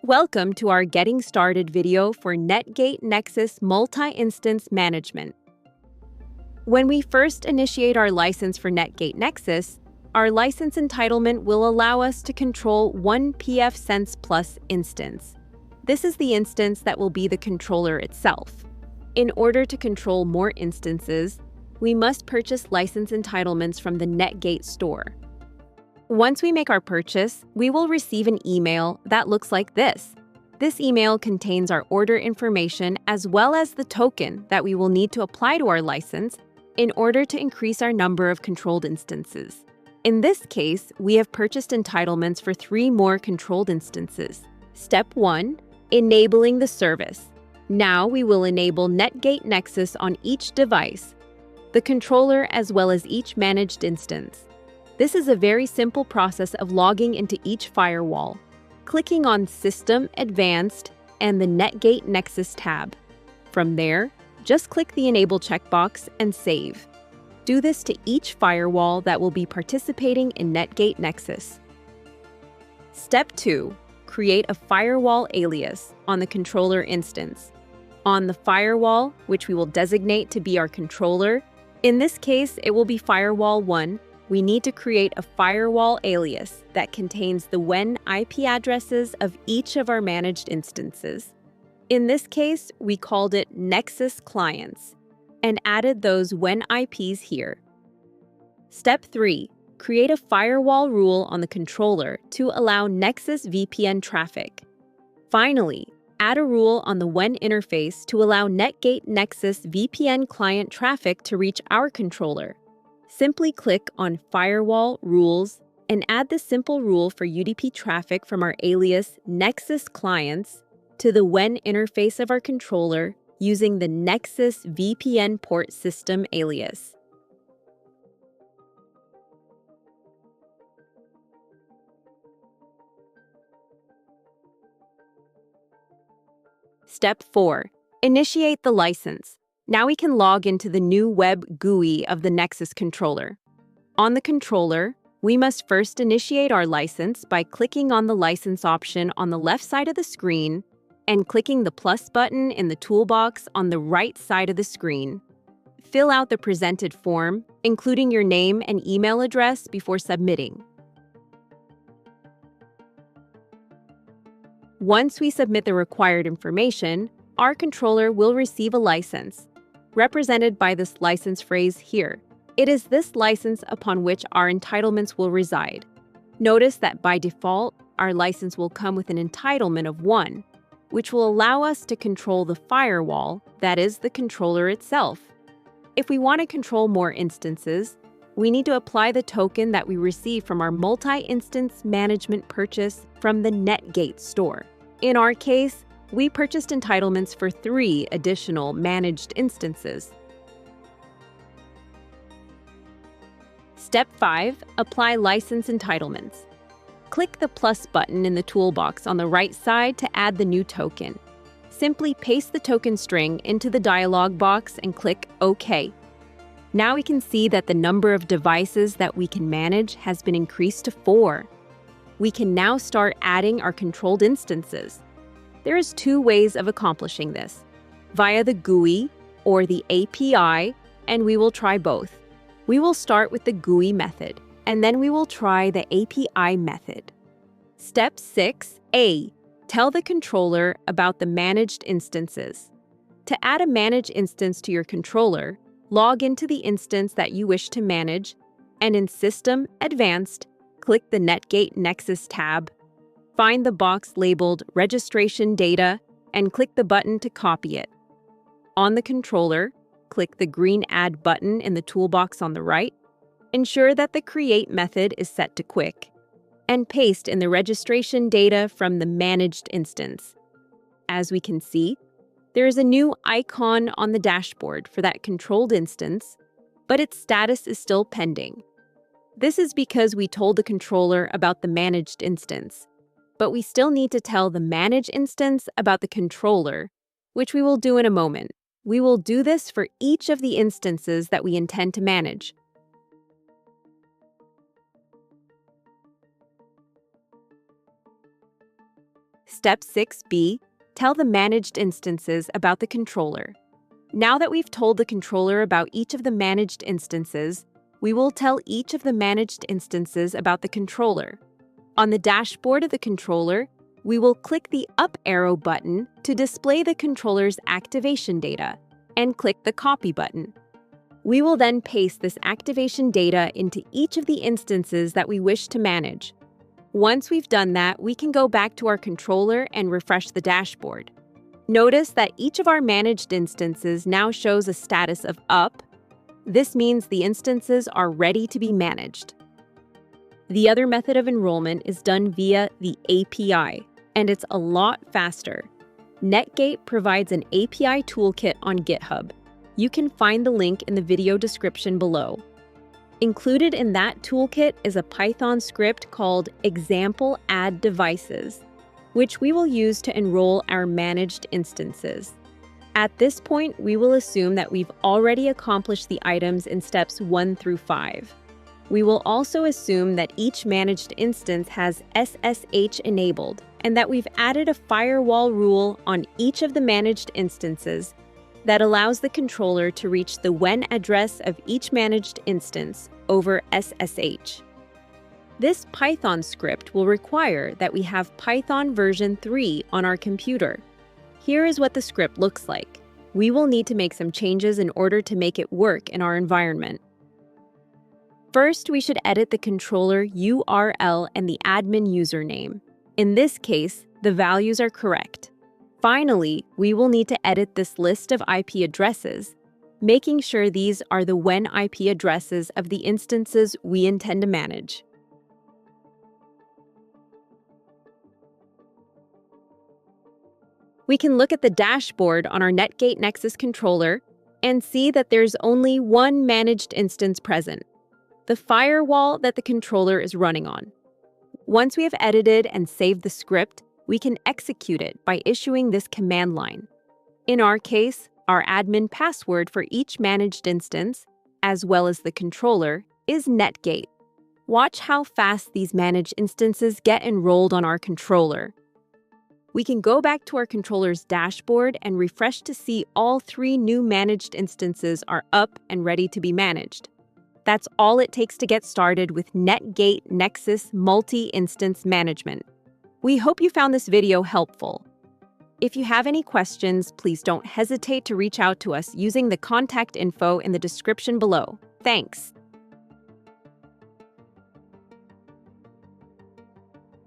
Welcome to our Getting Started video for Netgate Nexus Multi-Instance Management. When we first initiate our license for Netgate Nexus, our license entitlement will allow us to control one pfSense Plus instance. This is the instance that will be the controller itself. In order to control more instances, we must purchase license entitlements from the Netgate store. Once we make our purchase, we will receive an email that looks like this. This email contains our order information as well as the token that we will need to apply to our license in order to increase our number of controlled instances. In this case, we have purchased entitlements for 3 more controlled instances. Step 1. Enabling the service. Now we will enable Netgate Nexus on each device, the controller as well as each managed instance. This is a very simple process of logging into each firewall, clicking on System Advanced and the Netgate Nexus tab. From there, just click the Enable checkbox and save. Do this to each firewall that will be participating in Netgate Nexus. Step 2. Create a firewall alias on the controller instance. On the firewall, which we will designate to be our controller, in this case, it will be Firewall 1, we need to create a firewall alias that contains the WEN IP addresses of each of our managed instances. In this case, we called it Nexus Clients and added those WEN IPs here. Step 3. Create a firewall rule on the controller to allow Nexus VPN traffic. Finally, add a rule on the WEN interface to allow Netgate Nexus VPN client traffic to reach our controller. Simply click on Firewall Rules and add the simple rule for UDP traffic from our alias Nexus Clients to the WEN interface of our controller using the Nexus VPN port system alias. Step 4. Initiate the license. Now we can log into the new web GUI of the Nexus controller. On the controller, we must first initiate our license by clicking on the license option on the left side of the screen and clicking the plus button in the toolbox on the right side of the screen. Fill out the presented form, including your name and email address before submitting. Once we submit the required information, our controller will receive a license, represented by this license phrase here. It is this license upon which our entitlements will reside. Notice that by default, our license will come with an entitlement of 1, which will allow us to control the firewall, that is, the controller itself. If we want to control more instances, we need to apply the token that we receive from our multi-instance management purchase from the Netgate store. In our case, we purchased entitlements for 3 additional managed instances. Step 5. Apply license entitlements. Click the plus button in the toolbox on the right side to add the new token. Simply paste the token string into the dialog box and click OK. Now we can see that the number of devices that we can manage has been increased to 4. We can now start adding our controlled instances. There is 2 ways of accomplishing this, via the GUI or the API, and we will try both. We will start with the GUI method, and then we will try the API method. Step 6A. Tell the controller about the managed instances. To add a managed instance to your controller, log into the instance that you wish to manage, and in System Advanced, click the Netgate Nexus tab. Find the box labeled Registration Data and click the button to copy it. On the controller, click the green Add button in the toolbox on the right. Ensure that the Create method is set to Quick, and paste in the registration data from the managed instance. As we can see, there is a new icon on the dashboard for that controlled instance, but its status is still pending. This is because we told the controller about the managed instance, but we still need to tell the managed instance about the controller, which we will do in a moment. We will do this for each of the instances that we intend to manage. Step 6b, tell the managed instances about the controller. Now that we've told the controller about each of the managed instances, we will tell each of the managed instances about the controller. On the dashboard of the controller, we will click the up arrow button to display the controller's activation data and click the copy button. We will then paste this activation data into each of the instances that we wish to manage. Once we've done that, we can go back to our controller and refresh the dashboard. Notice that each of our managed instances now shows a status of up. This means the instances are ready to be managed. The other method of enrollment is done via the API, and it's a lot faster. Netgate provides an API toolkit on GitHub. You can find the link in the video description below. Included in that toolkit is a Python script called example add devices, which we will use to enroll our managed instances. At this point, we will assume that we've already accomplished the items in steps 1 through 5. We will also assume that each managed instance has SSH enabled and that we've added a firewall rule on each of the managed instances that allows the controller to reach the WEN address of each managed instance over SSH. This Python script will require that we have Python version 3 on our computer. Here is what the script looks like. We will need to make some changes in order to make it work in our environment. First, we should edit the controller URL and the admin username. In this case, the values are correct. Finally, we will need to edit this list of IP addresses, making sure these are the WEN IP addresses of the instances we intend to manage. We can look at the dashboard on our Netgate Nexus controller and see that there's only one managed instance present, the firewall that the controller is running on. Once we have edited and saved the script, we can execute it by issuing this command line. In our case, our admin password for each managed instance, as well as the controller, is Netgate. Watch how fast these managed instances get enrolled on our controller. We can go back to our controller's dashboard and refresh to see all 3 new managed instances are up and ready to be managed. That's all it takes to get started with Netgate Nexus multi-instance management. We hope you found this video helpful. If you have any questions, please don't hesitate to reach out to us using the contact info in the description below. Thanks.